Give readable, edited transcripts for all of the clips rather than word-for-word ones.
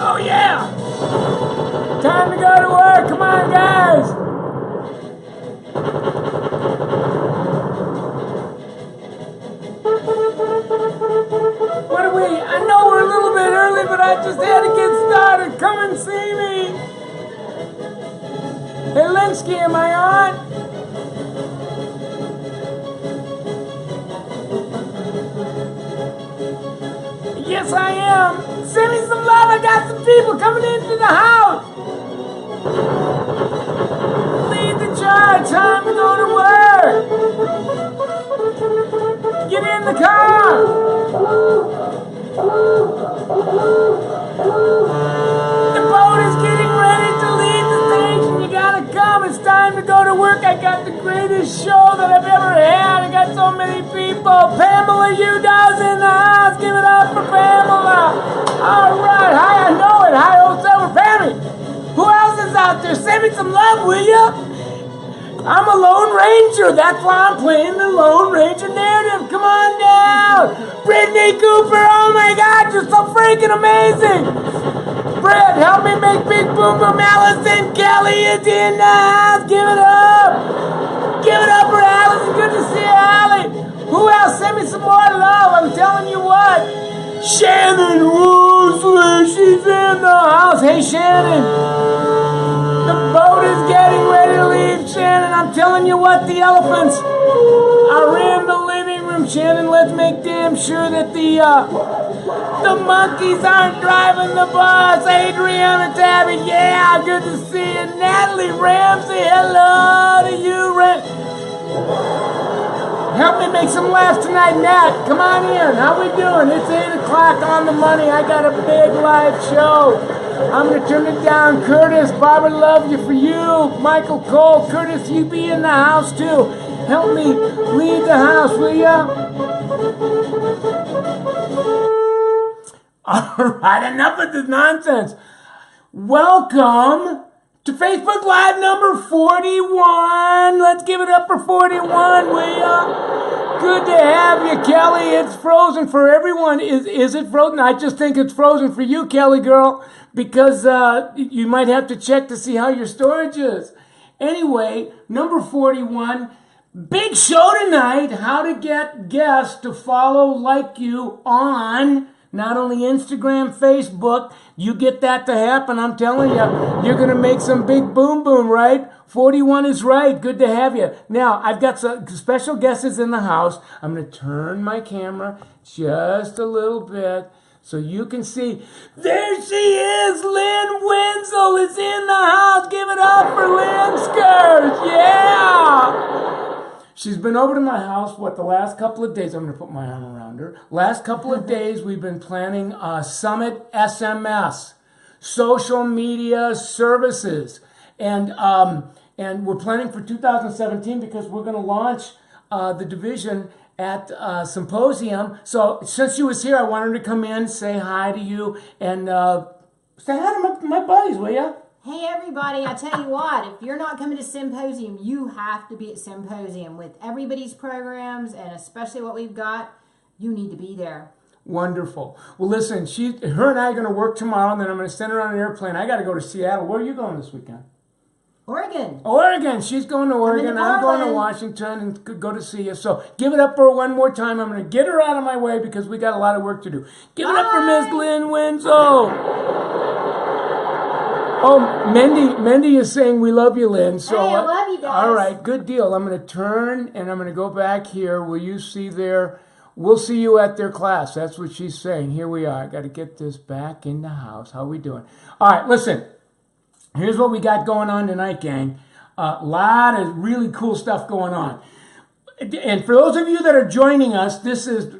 Oh yeah! Time to go to work. Come on, guys. What are we? I know we're a little bit early, but I just had to get started. Come and see me. Hey, Linsky, am I on? Yes, I am. Send me some love. I got some people coming into the house. Lead the charge. Time to go to work. Get in the car. The boat is getting ready to leave the station. You gotta come. It's time to go to work. I got the greatest show that I've ever had. I got so many people. Pamela Udall's in the house. Give it up for Pamela. All right. Hi, I know it. Hi, old Silver Pammy. Who else is out there? Send me some love, will ya? I'm a Lone Ranger. That's why I'm playing the Lone Ranger narrative. Come on down. Brittany Cooper. Oh my God, you're so freaking amazing. Brett, help me make Big Boom Boom. Allison Kelly is in the house. Give it up. Give it up for Allison. Good to see you, Allie. Who else? Send me some more love. I'm telling you what. Shannon Woosley. She's in the house. Hey, Shannon. The boat is getting ready to leave, Shannon. I'm telling you what, the elephants are in the living room. Shannon, let's make damn sure that the monkeys aren't driving the bus. Adriana Tabby, yeah, good to see you. Natalie Ramsey, hello to you. Help me make some laughs tonight, Nat. Come on in. How we doing? It's 8 o'clock on the money. I got a big live show. I'm going to turn it down. Curtis, Barbara, love you for you. Michael Cole, Curtis, you be in the house too. Help me lead the house, will ya? All right, enough of this nonsense. Welcome to Facebook Live number 41. Let's give it up for 41, will ya? Good to have you, Kelly. It's frozen for everyone. Is it frozen? I just think it's frozen for you, Kelly girl, because you might have to check to see how your storage is. Anyway, number 41, big show tonight. How to get guests to follow, like you on not only Instagram, Facebook. You get that to happen, I'm telling you, you're going to make some big boom boom, right? 41 is right. Good to have you. Now, I've got some special guests in the house. I'm going to turn my camera just a little bit so you can see. There she is. Lynn Wenzel is in the house. Give it up for Lynn Skers. Yeah. She's been over to my house, the last couple of days. I'm going to put my arm around her. Last couple of days, we've been planning Summit SMS, social media services. And we're planning for 2017 because we're going to launch the division at Symposium. So since she was here, I wanted her to come in, say hi to you, and say hi to my buddies, will ya? Hey everybody, I tell you what, if you're not coming to Symposium, you have to be at Symposium. With everybody's programs, and especially what we've got, you need to be there. Wonderful. Well, listen, her and I are going to work tomorrow, and then I'm going to send her on an airplane. I got to go to Seattle. Where are you going this weekend? Oregon. Oregon. She's going to Oregon. I'm going to Washington and go to see you. So give it up for her one more time. I'm going to get her out of my way because we got a lot of work to do. Give it up for Miss Lynn Wenzel. Oh, Mendy is saying we love you, Lynn. So, hey, I love you guys. All right, good deal. I'm going to turn and I'm going to go back here. Will you see there? We'll see you at their class. That's what she's saying. Here we are. I got to get this back in the house. How we doing? All right, listen. Here's what we got going on tonight, gang. A lot of really cool stuff going on. And for those of you that are joining us, this is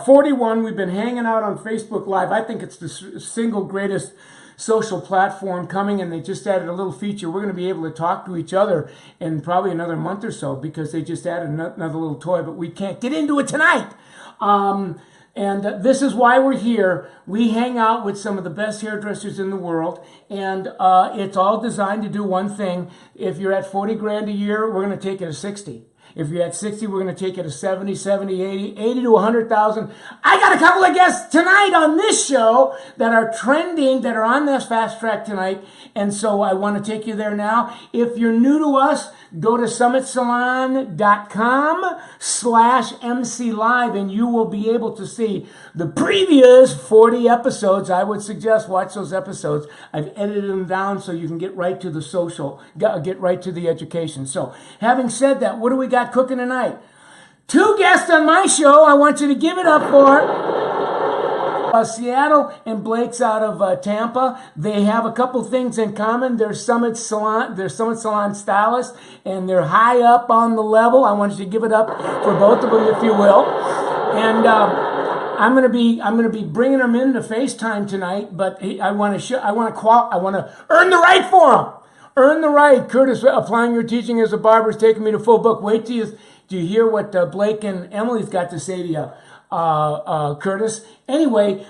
41. We've been hanging out on Facebook Live. I think it's the single greatest social platform coming, and they just added a little feature. We're going to be able to talk to each other in probably another month or so because they just added another little toy, but we can't get into it tonight. And this is why we're here. We hang out with some of the best hairdressers in the world, and it's all designed to do one thing. If you're at 40 grand a year, we're going to take it to 60. If you're at 60, we're going to take you to 70, 70, 80 to 100,000. I got a couple of guests tonight on this show that are trending, that are on this fast track tonight. And so I want to take you there now. If you're new to us, go to summitsalon.com/MC Live and you will be able to see the previous 40 episodes. I would suggest watch those episodes. I've edited them down so you can get right to the social, get right to the education. So having said that, what do we got cooking tonight? 2 guests on my show. I want you to give it up for Seattle and Blake's out of Tampa. They have a couple things in common. They're Summit Salon stylists, and they're high up on the level. I want you to give it up for both of them, if you will. And I'm gonna be bringing them in to FaceTime tonight. But I want to earn the right for them. Earn the right. Curtis, applying your teaching as a barber is taking me to full book. Wait till you hear what Blake and Emily's got to say to you. Curtis. Anyway,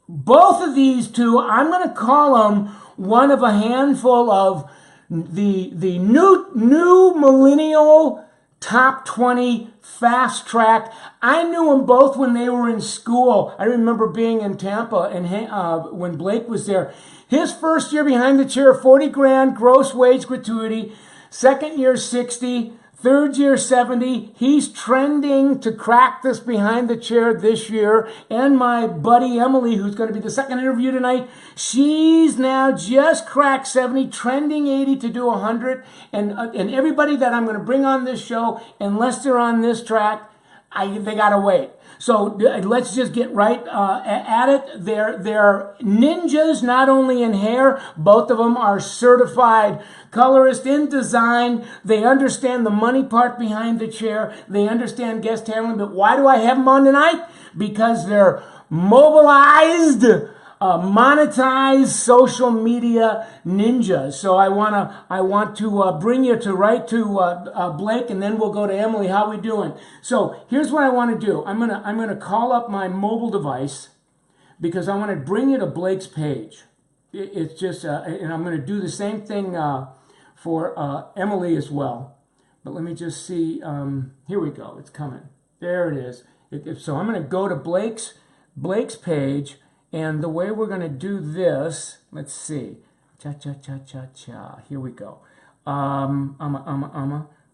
both of these two, I'm going to call them one of a handful of the new millennial top 20 fast track. I knew them both when they were in school. I remember being in Tampa and when Blake was there. His first year behind the chair, 40 grand gross wage gratuity. Second year, 60. Third year, 70. He's trending to crack this behind the chair this year. And my buddy Emily, who's going to be the second interview tonight, she's now just cracked 70, trending 80 to do 100. And everybody that I'm going to bring on this show, unless they're on this track, they got to wait. So let's just get right at it. They're ninjas, not only in hair. Both of them are certified colorists in design. They understand the money part behind the chair. They understand guest handling. But why do I have them on tonight? Because they're mobilized, monetized social media ninjas. So I want to bring you to Blake, and then we'll go to Emily. How we doing? So here's what I want to do. I'm gonna call up my mobile device because I want to bring you to Blake's page. It's just, and I'm going to do the same thing for Emily as well. But let me just see. Here we go. It's coming. There it is. So I'm going to go to Blake's page. And the way we're going to do this, let's see. Cha-cha-cha-cha-cha. Here we go.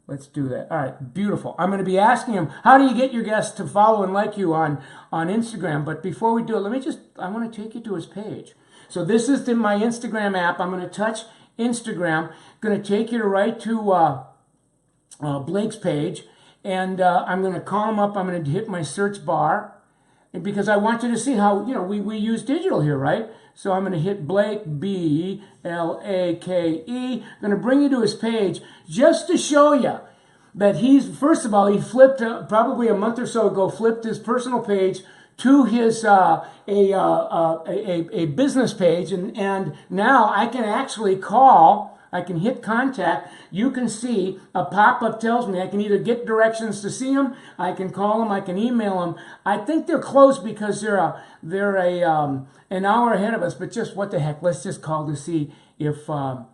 Let's do that. All right, beautiful. I'm going to be asking him, how do you get your guests to follow and like you on Instagram? But before we do it, I want to take you to his page. So this is my Instagram app. I'm going to touch Instagram. Going to take you right to Blake's page. And I'm going to call him up. I'm going to hit my search bar. Because I want you to see how, we use digital here, right? So I'm going to hit Blake, Blake. Going to bring you to his page just to show you that first of all, he flipped, probably a month or so ago, flipped his personal page to his a business page. And now I can actually I can hit contact. You can see a pop-up tells me I can either get directions to see them, I can call them, I can email them. I think they're closed because they're an hour ahead of us. But just what the heck? Let's just call to see if I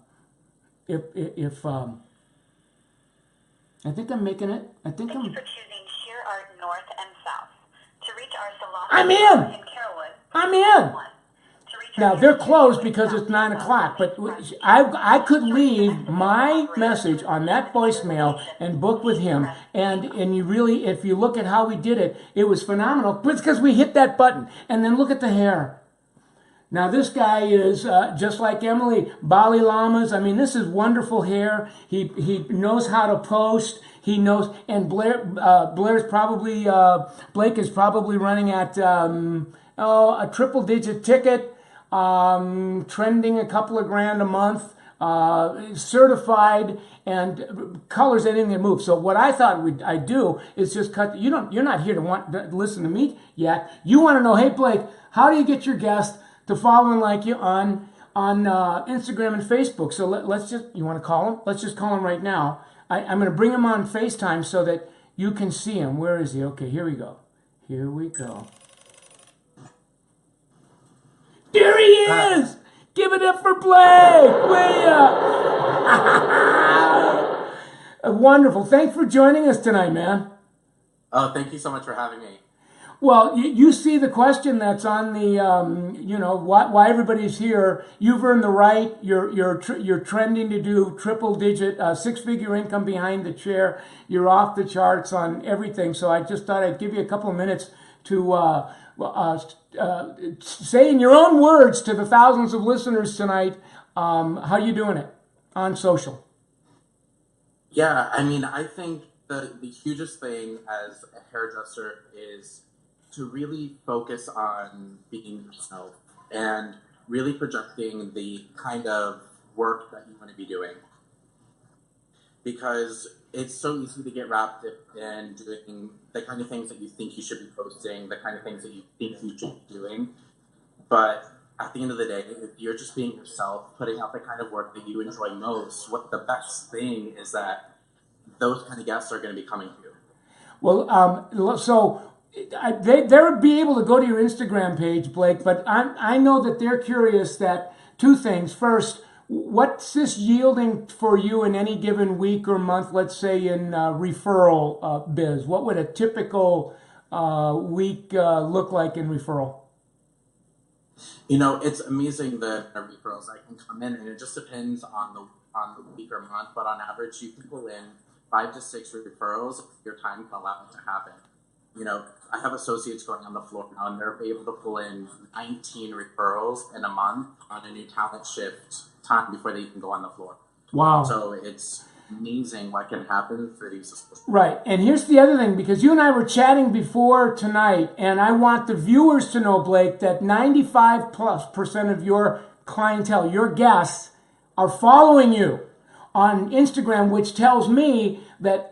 think I'm making it. Thank you for choosing Sheer Art North and South. To reach our salon I'm in. Carrollwood, I'm in. Now, they're closed because it's 9 o'clock, but I could leave my message on that voicemail and book with him. And you really, if you look at how we did it, it was phenomenal. But it's because we hit that button. And then look at the hair. Now, this guy is just like Emily, Bali Lamas. I mean, this is wonderful hair. He knows how to post. He knows, and Blake is probably running at a triple-digit ticket. Trending a couple of grand a month, certified, and colors anything that moves. So what I thought I'd do is just cut. You're not here to listen to me yet. You want to know, hey Blake, how do you get your guests to follow and like you on Instagram and Facebook? So you want to call him? Let's just call him right now. I'm going to bring him on FaceTime so that you can see him. Where is he? Okay, here we go. Here we go. There he is! Give it up for Blake! Way up! Wonderful. Thanks for joining us tonight, man. Oh, thank you so much for having me. Well, you see the question that's on the, why everybody's here. You've earned the right. You're trending to do triple digit, six-figure income behind the chair. You're off the charts on everything. So I just thought I'd give you a couple of minutes to say in your own words to the thousands of listeners tonight, how you doing it on social. Yeah, I mean, I think the hugest thing as a hairdresser is to really focus on being yourself and really projecting the kind of work that you want to be doing. Because it's so easy to get wrapped in doing the kind of things that you think you should be posting, the kind of things that you think you should be doing. But at the end of the day, if you're just being yourself, putting out the kind of work that you enjoy most, what the best thing is that those kind of guests are going to be coming to you. Well, so they'll be able to go to your Instagram page, Blake, but I know that they're curious that two things. First, what's this yielding for you in any given week or month, let's say in referral biz? What would a typical week look like in referral? You know, it's amazing the referrals that can come in, and it just depends on the week or month, but on average, you can pull in 5 to 6 referrals if your time can allow it to happen. You know, I have associates going on the floor now, and they're able to pull in 19 referrals in a month on a new talent shift time before they even go on the floor. Wow. So it's amazing what can happen for these associates. Right. And here's the other thing, because you and I were chatting before tonight, and I want the viewers to know, Blake, that 95+% of your clientele, your guests, are following you on Instagram, which tells me that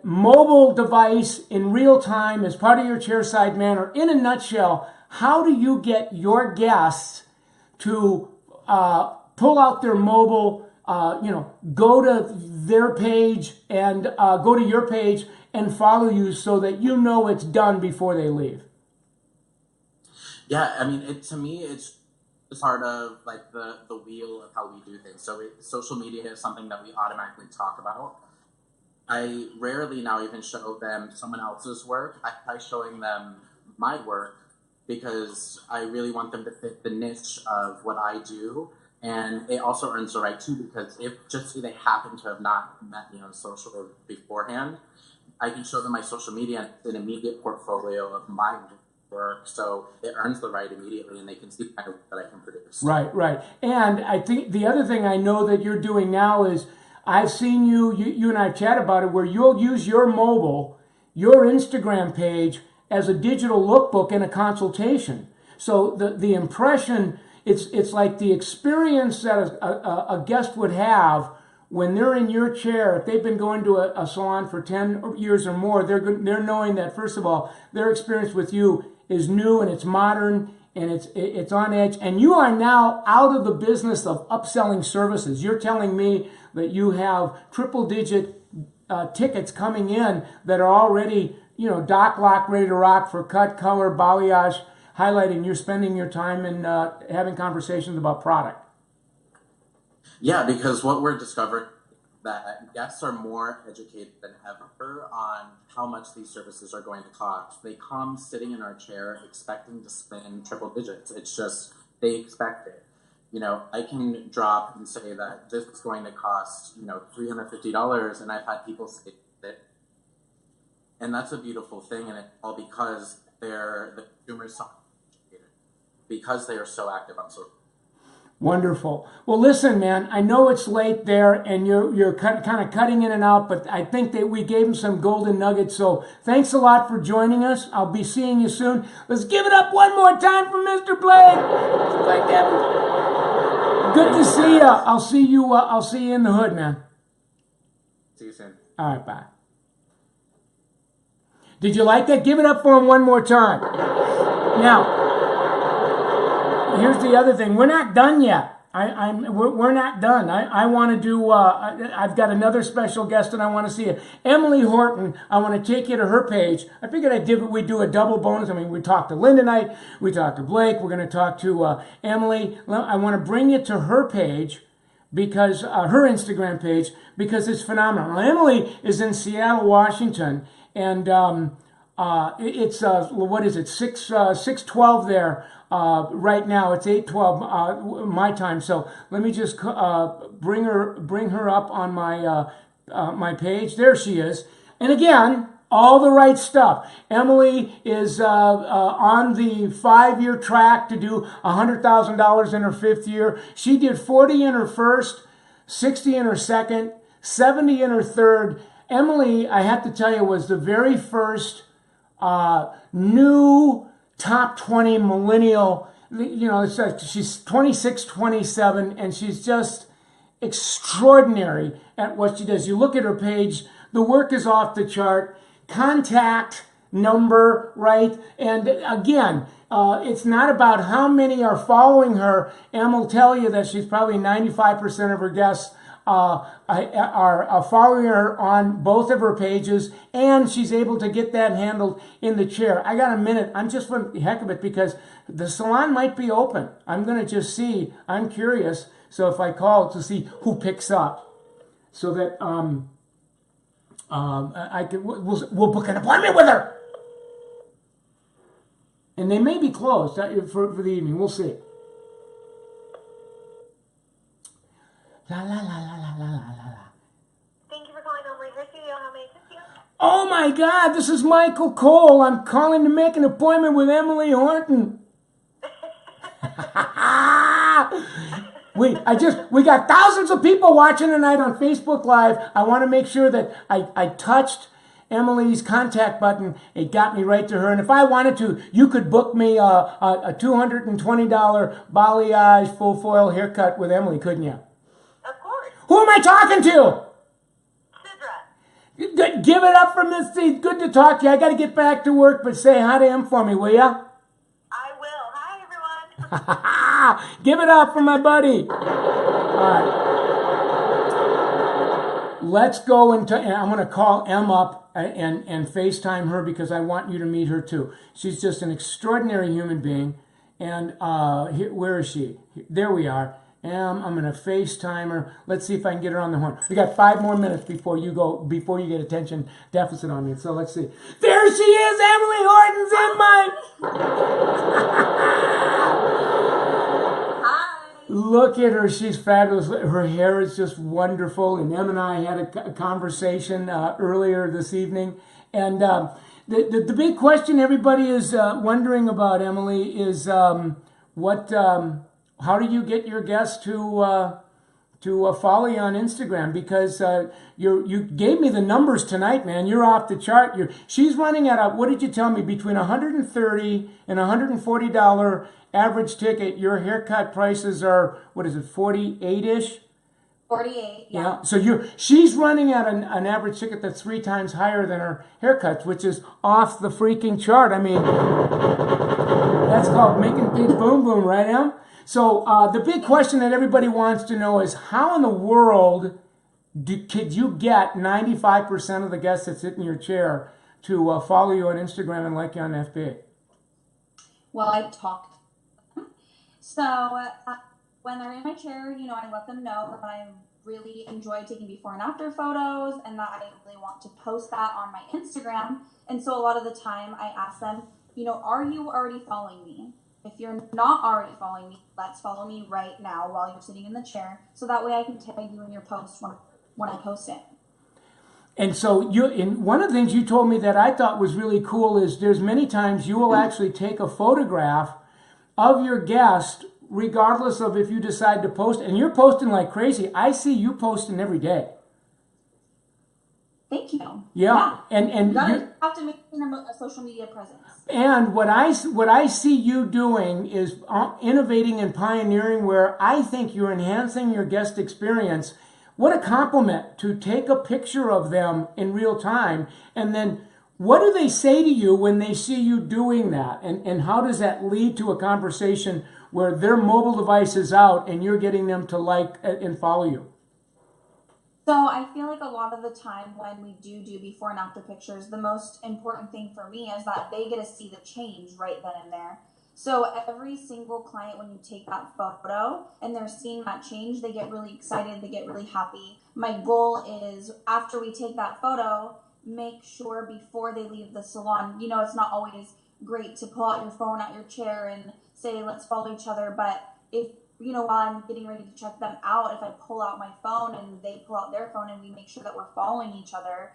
mobile device in real time is part of your chairside manner. In a nutshell, how do you get your guests to pull out their mobile, go to their page and go to your page and follow you so that you know it's done before they leave? Yeah, I mean, to me, it's part of like the wheel of how we do things. So social media is something that we automatically talk about. I rarely now even show them someone else's work. I try showing them my work because I really want them to fit the niche of what I do. And it also earns the right too, because if just say they happen to have not met me on social beforehand, I can show them my social media and it's an immediate portfolio of my work. So it earns the right immediately and they can see the kind of work that I can produce. Right. And I think the other thing I know that you're doing now is I've seen you and I chat about it, where you'll use your mobile, your Instagram page as a digital lookbook and a consultation. So the impression, it's like the experience that a guest would have when they're in your chair. If they've been going to a salon for 10 years or more, they're knowing that, first of all, their experience with you is new and it's modern and it's on edge. And you are now out of the business of upselling services. You're telling me that you have triple-digit tickets coming in that are already, dock lock, ready to rock for cut, color, balayage, highlighting. You're spending your time in having conversations about product. Yeah, because what we're discovering that guests are more educated than ever on how much these services are going to cost. They come sitting in our chair expecting to spend triple digits. It's just, they expect it. I can drop and say that this is going to cost, $350, and I've had people say that. And that's a beautiful thing, and it's all because the consumers so educated, because they are so active on social. Wonderful. Well, listen, man, I know it's late there and you're kind of cutting in and out, but I think that we gave him some golden nuggets. So thanks a lot for joining us. I'll be seeing you soon. Let's give it up one more time for Mr. Blake. Mr. Blake Evans. Good to see you. I'll see you in the hood, man. See you soon. All right, bye. Did you like that? Give it up for him one more time. Now, here's the other thing. We're not done yet. We're not done. I want to do. I've got another special guest, and I want to see you, Emily Horton. I want to take you to her page. I figured we'd do a double bonus. I mean, we talked to Lynn tonight. We talked to Blake. We're going to talk to Emily. I want to bring you to her page because her Instagram page, because it's phenomenal. Now, Emily is in Seattle, Washington, and it's what is it, 6:12 there right now. It's 8:12 my time. So let me just bring her up on my page. There she is, and again, all the right stuff. Emily is on the 5-year track to do $100,000 in her 5th year. She did 40 in her first, 60 in her second, 70 in her third. Emily, I have to tell you, was the very first new top 20 millennial. You know, it's like she's 26, 27, and she's just extraordinary at what she does. You look at her page, the work is off the chart. Contact number, right? And again, it's not about how many are following her. Em will tell you that she's probably 95% of her guests are following her on both of her pages, and she's able to get that handled in the chair. I got a minute. I'm just for the heck of it because the salon might be open. I'm going to just see. I'm curious. So if I call to see who picks up, so that I can we'll book an appointment with her, and they may be closed for the evening. We'll see. La la la la la la la la. Thank you for calling Home Hair Studio. How may I assist you? Oh my God! This is Michael Cole. I'm calling to make an appointment with Emily Horton. We got thousands of people watching tonight on Facebook Live. I want to make sure that I touched Emily's contact button. It got me right to her. And if I wanted to, you could book me a $220 balayage full foil haircut with Emily, couldn't you? Of course. Who am I talking to? Sidra. Give it up for Miss C. Good to talk to you. I got to get back to work, but say hi to him for me, will ya? I will. Hi, everyone. Give it up for my buddy. All right. Let's go and I'm going to call Em up and FaceTime her because I want you to meet her too. She's just an extraordinary human being. And where is she? There we are. Em, I'm going to FaceTime her. Let's see if I can get her on the horn. We got 5 more minutes before you get attention deficit on me. So let's see. There she is. Emily Horton's in my... Look at her. She's fabulous. Her hair is just wonderful. And Em and I had a conversation earlier this evening. And the big question everybody is wondering about, Emily, is how do you get your guests to follow you on Instagram? Because you gave me the numbers tonight, man. You're off the chart. She's running at what did you tell me? Between $130 and $140 average ticket. Your haircut prices are, what is it, 48-ish? 48, yeah. So she's running at an average ticket that's 3 times higher than her haircuts, which is off the freaking chart. I mean, that's called making big boom boom, right, Em? So the big question that everybody wants to know is how in the world could you get 95% of the guests that sit in your chair to follow you on Instagram and like you on FB? Well, I talked. So when they're in my chair, I let them know that I really enjoy taking before and after photos and that I really want to post that on my Instagram. And so a lot of the time I ask them, are you already following me? If you're not already following me, let's follow me right now while you're sitting in the chair. So that way I can tag you in your post when I post it. And so one of the things you told me that I thought was really cool is there's many times you will actually take a photograph of your guest regardless of if you decide to post. And you're posting like crazy. I see you posting every day. Thank you. Yeah. And you have to maintain a social media presence. And what I see you doing is innovating and pioneering where I think you're enhancing your guest experience. What a compliment to take a picture of them in real time. And then what do they say to you when they see you doing that? And how does that lead to a conversation where their mobile device is out and you're getting them to like and follow you? So I feel like a lot of the time when we do before and after pictures, the most important thing for me is that they get to see the change right then and there. So every single client, when you take that photo and they're seeing that change, they get really excited, they get really happy. My goal is after we take that photo, make sure before they leave the salon, you know, it's not always great to pull out your phone at your chair and say, let's follow each other. But if, you know, while I'm getting ready to check them out, if I pull out my phone and they pull out their phone and we make sure that we're following each other,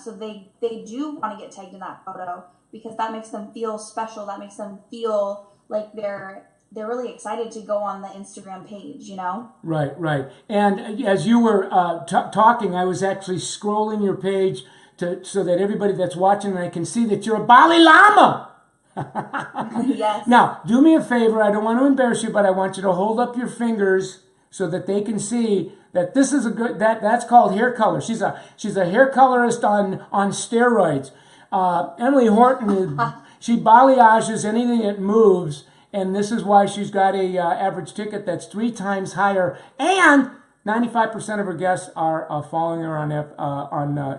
so they do want to get tagged in that photo because that makes them feel special. That makes them feel like they're really excited to go on the Instagram page, you know? Right. And as you were talking, I was actually scrolling your page so that everybody that's watching, I can see that you're a Bali Lama. Yes. Now, do me a favor. I don't want to embarrass you, but I want you to hold up your fingers so that they can see that this is a good, that's called hair color. She's a hair colorist on steroids. Emily Horton, she balayages anything that moves, and this is why she's got a average ticket that's 3 times higher, and 95% of her guests are following her on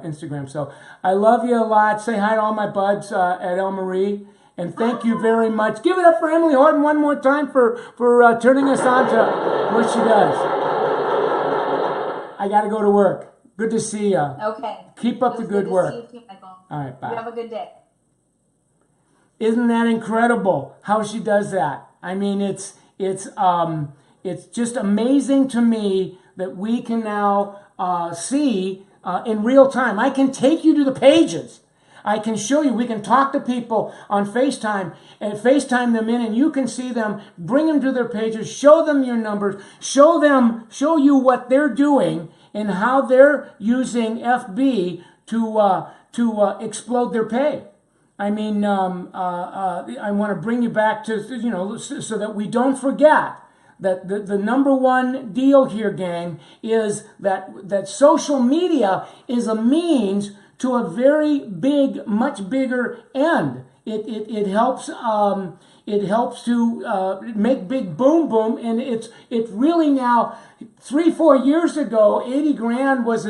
Instagram. So I love you a lot. Say hi to all my buds at El Marie. And thank you very much. Give it up for Emily Horton one more time for turning us on to what she does. I got to go to work. Good to see you. Okay. Keep up the good work. See you too, Michael. All right, bye. You have a good day. Isn't that incredible how she does that? I mean, it's just amazing to me that we can now see in real time. I can take you to the pages. I can show you. We can talk to people on FaceTime and FaceTime them in, and you can see them. Bring them to their pages. Show them your numbers. Show you what they're doing and how they're using FB to explode their pay. I mean, I want to bring you back to, you know, so that we don't forget that the number one deal here, gang, is that social media is a means to a very big, much bigger end. It helps to make big boom, and it's really now. 3-4 years ago, 80 grand was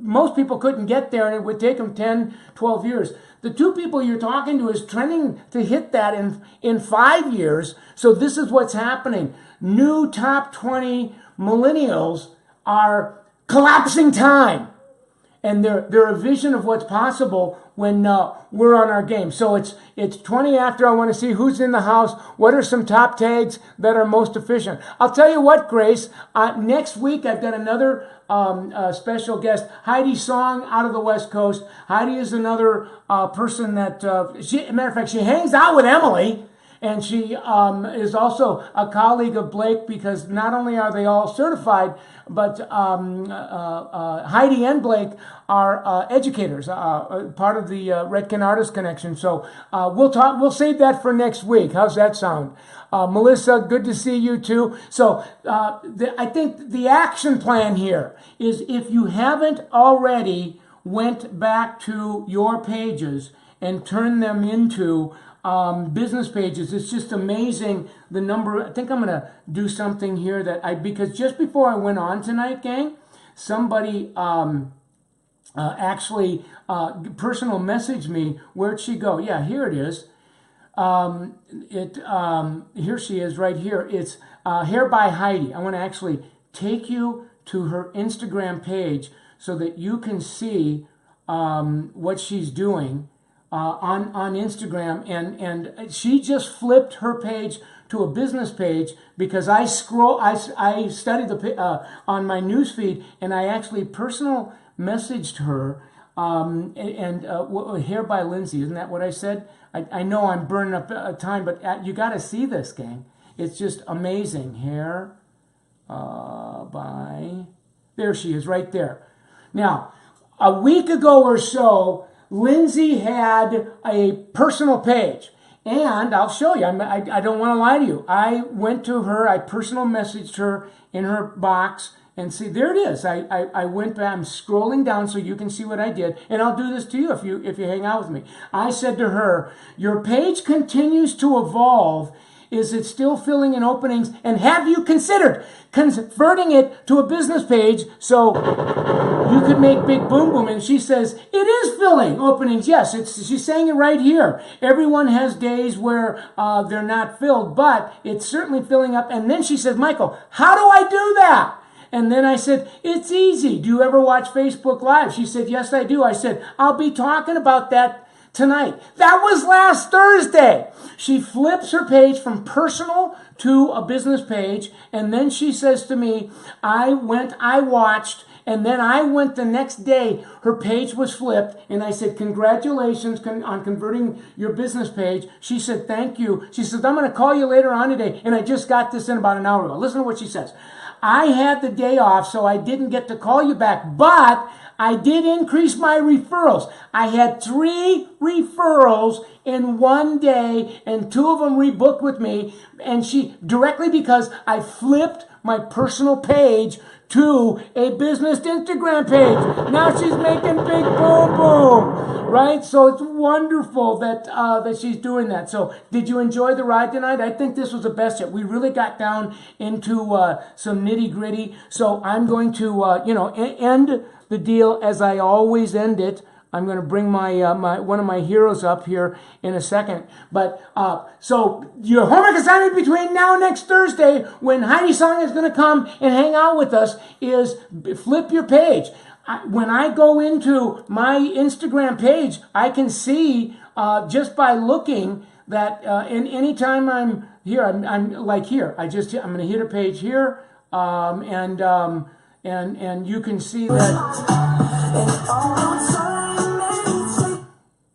most people couldn't get there, and it would take them 10, 12 years. The 2 people you're talking to is trending to hit that in 5 years. So this is what's happening. New top 20 millennials are collapsing time. And they're a vision of what's possible when we're on our game. So it's 20 after. I want to see who's in the house. What are some top tags that are most efficient? I'll tell you what, Grace. Next week I've got another special guest, Heidi Song out of the West Coast. Heidi is another person that, matter of fact, she hangs out with Emily. And she is also a colleague of Blake because not only are they all certified, but Heidi and Blake are educators, part of the Redken Artist Connection. So we'll save that for next week. How's that sound? Melissa, good to see you too. So I think the action plan here is, if you haven't already went back to your pages and turned them into business pages. It's just amazing the number. I think I'm going to do something here because just before I went on tonight, gang, somebody actually personal messaged me. Where'd she go? Yeah, here it is. Here she is right here. It's Hair by Heidi. I want to actually take you to her Instagram page so that you can see what she's doing. On Instagram, and she just flipped her page to a business page because I studied on my newsfeed, and I actually personal messaged her Hair by Lindsay, isn't that what I said? I know I'm burning up time, but you got to see this, gang. It's just amazing. Hair by, there she is right there. Now, a week ago or so, Lindsay had a personal page, and I'll show you. I don't want to lie to you. I went to her. I personal messaged her in her box, and see, there it is. I went back. I'm scrolling down so you can see what I did, and I'll do this to you if you hang out with me. I said to her, "Your page continues to evolve, is it still filling in openings? And have you considered converting it to a business page so you could make big boom boom? And she says, it is filling openings. Yes, she's saying it right here. Everyone has days where they're not filled, but it's certainly filling up. And then she says, Michael, how do I do that? And then I said, it's easy. Do you ever watch Facebook Live? She said, yes, I do. I said, I'll be talking about that tonight. That was last Thursday. She flips her page from personal to a business page. And then she says to me, I watched, and then I went the next day. Her page was flipped. And I said, congratulations on converting your business page. She said, thank you. She says, I'm going to call you later on today. And I just got this in about an hour ago. Listen to what she says. I had the day off, so I didn't get to call you back, but I did increase my referrals. I had 3 referrals in one day, and 2 of them rebooked with me, and she directly because I flipped my personal page to a business Instagram page. Now she's making big boom boom, right? So it's wonderful that that she's doing that. So did you enjoy the ride tonight? I think this was the best yet. We really got down into some nitty gritty. So I'm going to end the deal as I always end it. I'm going to bring my one of my heroes up here in a second. But so your homework assignment between now and next Thursday, when Heidi Song is going to come and hang out with us, is flip your page. When I go into my Instagram page, I can see just by looking that anytime I'm here, I'm like here. I'm going to hit a page here, and you can see that.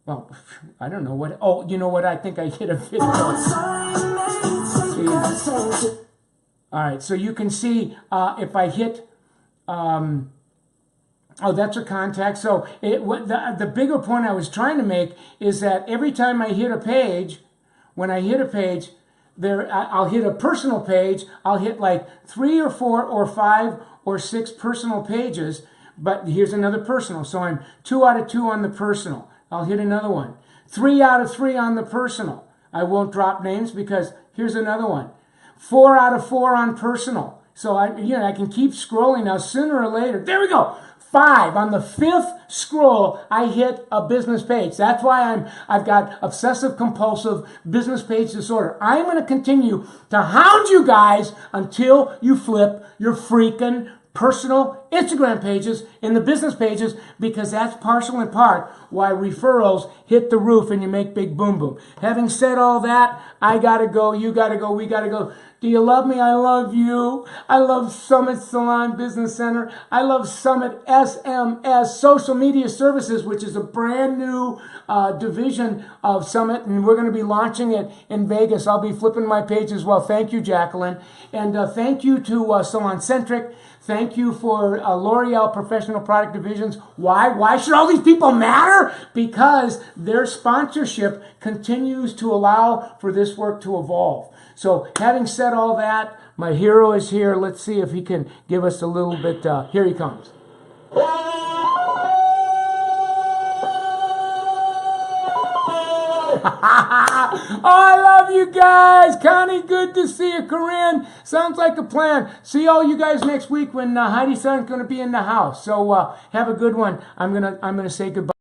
Well, I don't know what. Oh, you know what? I think I hit a video. All right, so you can see if I hit. Oh, that's a contact. So the bigger point I was trying to make is that every time I hit a page, when I hit a page, I'll hit a personal page. I'll hit like 3 or 4 or 5 or 6 personal pages. But here's another personal. So I'm 2 out of 2 on the personal. I'll hit another one. 3 out of 3 on the personal. I won't drop names because here's another one. 4 out of 4 on personal. So I can keep scrolling now. Sooner or later, there we go. 5 on the 5th scroll, I hit a business page. That's why I've got obsessive compulsive business page disorder. I'm going to continue to hound you guys until you flip your freaking personal Instagram pages in the business pages, because that's partial in part why referrals hit the roof and you make big boom boom. Having said all that, I gotta go, you gotta go, we gotta go. Do you love me? I love you. I love Summit Salon Business Center. I love Summit SMS Social Media Services, which is a brand new division of Summit, and we're going to be launching it in Vegas. I'll be flipping my page as well. Thank you, Jacqueline. And thank you to Salon Centric. Thank you for L'Oreal Professional Product Divisions. Why? Why should all these people matter? Because their sponsorship continues to allow for this work to evolve. So having said all that, my hero is here. Let's see if he can give us a little bit. Here he comes. Oh, I love you guys. Connie, good to see you. Corinne, sounds like a plan. See all you guys next week when Heidi's son's going to be in the house. So have a good one. I'm gonna say goodbye.